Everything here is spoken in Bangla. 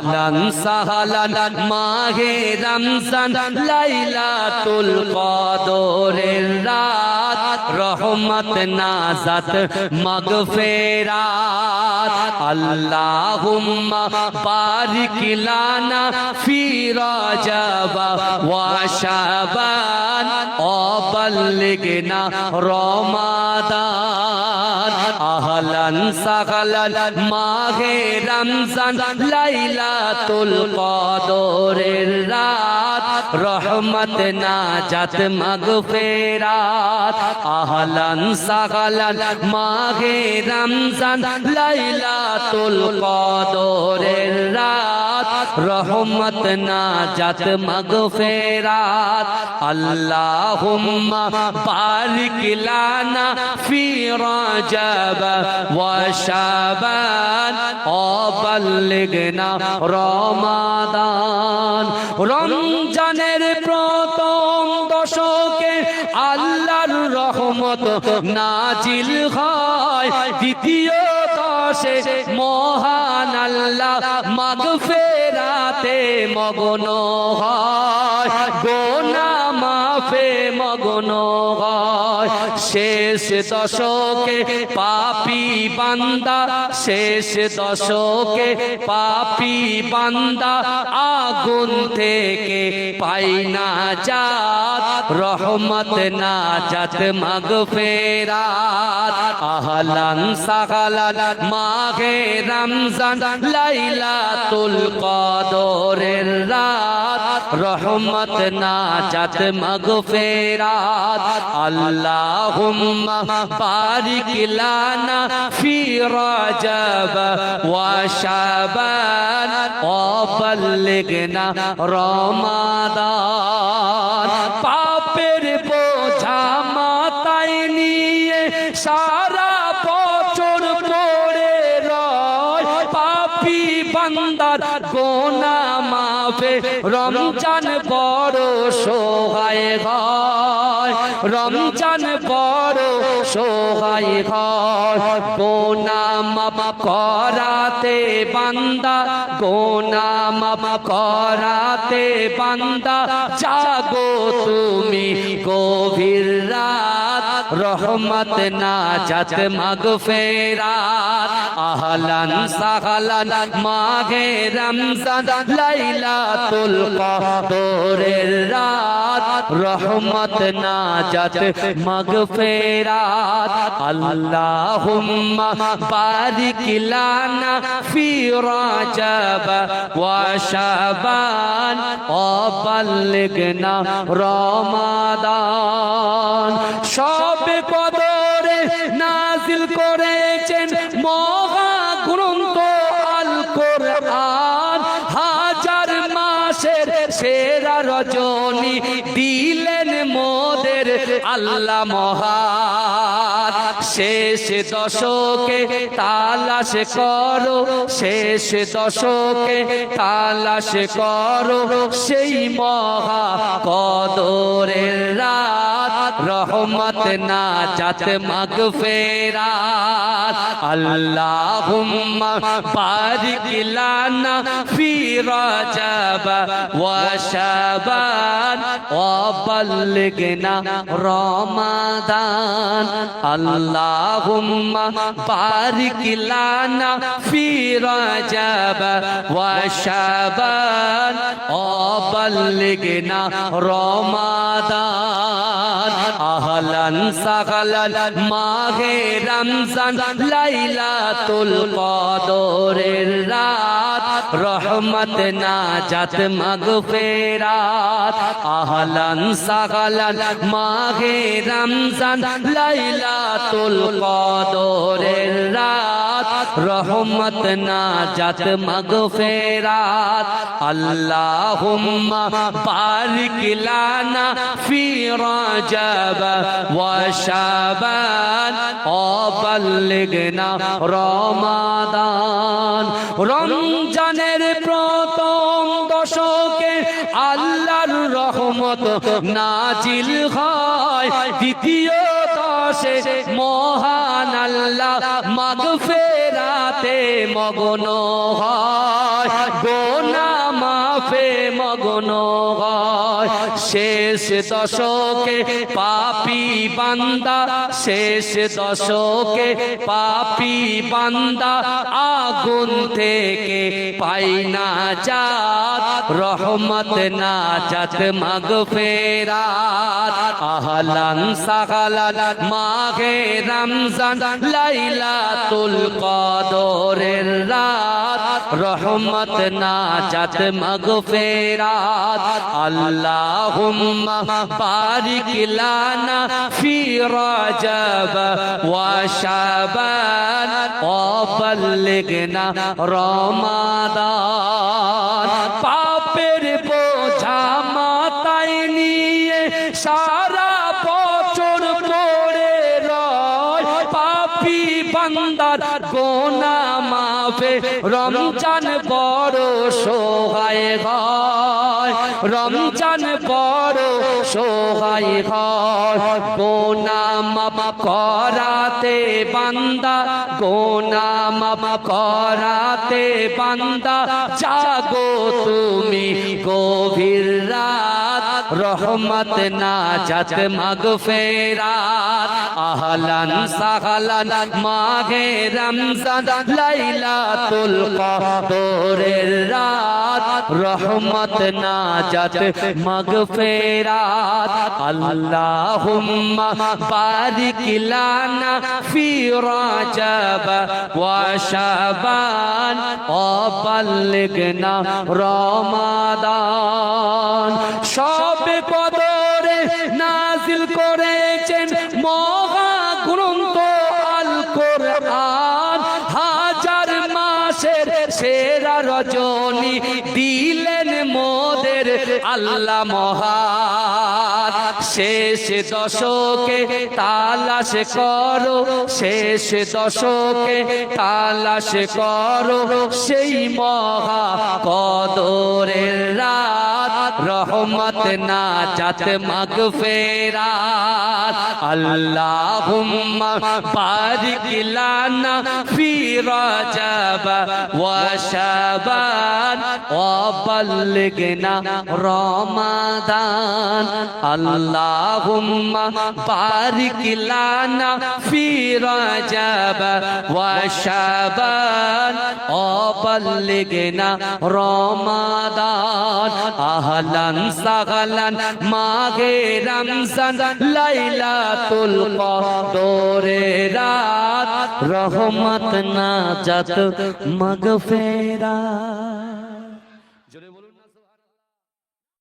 আহলান সাহলান মাহে রমজান লাইলাতুল কদরের রাত রহমত নাজাত মাগফিরাত আল্লাহুম্মা বারিক লানা ফি রজব ওয়া শাবান ওয়া বাল্লিগনা রমাদান আহলান সাহলান মাহে রমজান লাইলাতুল কদরের রাত রহমত নাজাত মাগফিরাত আহলান সাহলান মাহে রমজান লাইলাতুল কদরের রাত রহমত নাজাত মাগফিরাত আল্লাহুম্মা বারিক লানা ফি রজব ওয়া শাবান ওয়া বাল্লিগনা রমাদান রমজানের প্রথম দশকে আল্লাহর রহমত নাজিল হয় দ্বিতীয় দশে মহান আল্লাহ মাগফিরাতে মগ্ন হয় গুনাহ মাফে মগ্ন হয় শেষ দশকে পাপী বান্দা শেষ দশকে পাপী বান্দা আগুন থেকে পাই না জাত রহমত নাজাত মাগফিরাত আহলান সাহলান মাহে রমজান লাইলাতুল কদরের রাত রহমত নাজাত মাগফিরাত আল্লাহুম্মা বারিক লানা ফি রজব ওয়া শাবান ওয়া বাল্লিগনা রমাদান পাপের বোঝা মাথায় নিয়ে সারা বছর পড়ে রয় পাপী বান্দার গুনাহ মাফে রমজান বড় সহায় হয় রমজান বড় সহায় হয় গুনাহ মাফ করাতে বান্দা গুনাহ মাফ করাতে বান্দা জাগো তুমি গভীর রাত রহমত নাজাত মাগফিরাত আহলান সাহলান মাহে রমজান লাইলাতুল কদরের রাত রহমত নাজাত মাগফিরাত আল্লাহুম্মা বারিক লানা ফি রজব ওয়া শাবান ওয়া বাল্লিগনা রমাদান সব কদরে নাজিল করেছেন মহা গ্রন্থ আল কোরআন হাজার মাসের সেরা রজনী দিলেন মোদের আল্লাহ মহান শেষ দশকে তালাশ করো শেষ দশকে তালাশ করো সেই মহা কদরের রাত রহমত নাজাত মাগফিরাত আল্লাহুম্মা বারিক লানা ফি রজব ওয়া শাবান ওয়া বাল্লিগনা রমাদান আল্লাহুম্মা বারিক লানা ফি রজব ওয়া শাবান ওয়া বাল্লিগনা রমাদান আহলান সাহলান মাহে রমজান লাইলাতুল কদরের রাত রহমত নাজাত মাগফিরাত আহলান সাহলান মাহে রমজান লাইলাতুল কদরের রাত রহমত নাজাত মাগফিরাত আল্লাহুম্মা বারিক লানা ফি রজব ওয়া শাবান ওয়া বাল্লিগনা রমাদান রমজানের প্রথম দশকে আল্লাহর রহমত নাজিল হয় দ্বিতীয় দশে মহান আল্লাহ মাগফিরাতে মগ্ন হয়, গুনাহ মাফে মগ্ন হয়। শেষ দশকে পাপী বান্দা, শেষ দশকে পাপী বান্দা আগুন থেকে পাই না জাত, রহমত নাজাত মাগফিরাত। আহলান সাহলান মাহে রমজান, লাইলাতুল কদরের রাত, রহমত নাজাত মাগফিরাত। আল্লাহুম্মা বারিক লানা ফি রজব ওয়া শাবান ওয়া বাল্লিগনা রমাদান। পাপের বোঝা মাথায় নিয়ে সারা বছর পড়ে রয়, পাপী বান্দার গুনাহ মাফে রমজান বড় সহায় হয়, রমজান বড় সহায় হয়। গুনাহ মাফ করাতে বান্দা, গুনাহ মাফ করাতে বান্দা জাগো তুমি গভীর রাত, রহমত নাজাত মাগফিরাত। আহলান সাহলান মাহে রমজান, লাইলাতুল কদরের রাত, রহমত নাজাত মাগফিরাত। আল্লাহুম্মা বারিক লানা ফি রজব ওয়া শাবান ওয়া বাল্লিগনা রমাদান। সবে কদরে নাজিল করেছেন মহা গ্রন্থ আল কোরআন, হাজার মাসের সেরা রজনী দিলেন মোদের আল্লাহ মহান। শেষ দশকে তালাশ করো, শেষ দশকে তালাশ করো সেই মহা কদরের রাত, রহমত নাজাত মাগফিরাত। আল্লাহুম্মা বারিক লানা ফি রজব ওয়া শাবান ওয়া বাল্লিগনা রমাদান। আল্লাহুম্মা বারিক লানা ফি রজব ওয়া শাবান ওয়া বাল্লিগনা রমাদান। আহলান সাহলান মাহে রমজান, লাইলাতুল কদরের রাত, রহমত নাজাত মাগফিরাত। জোরে বলুন না।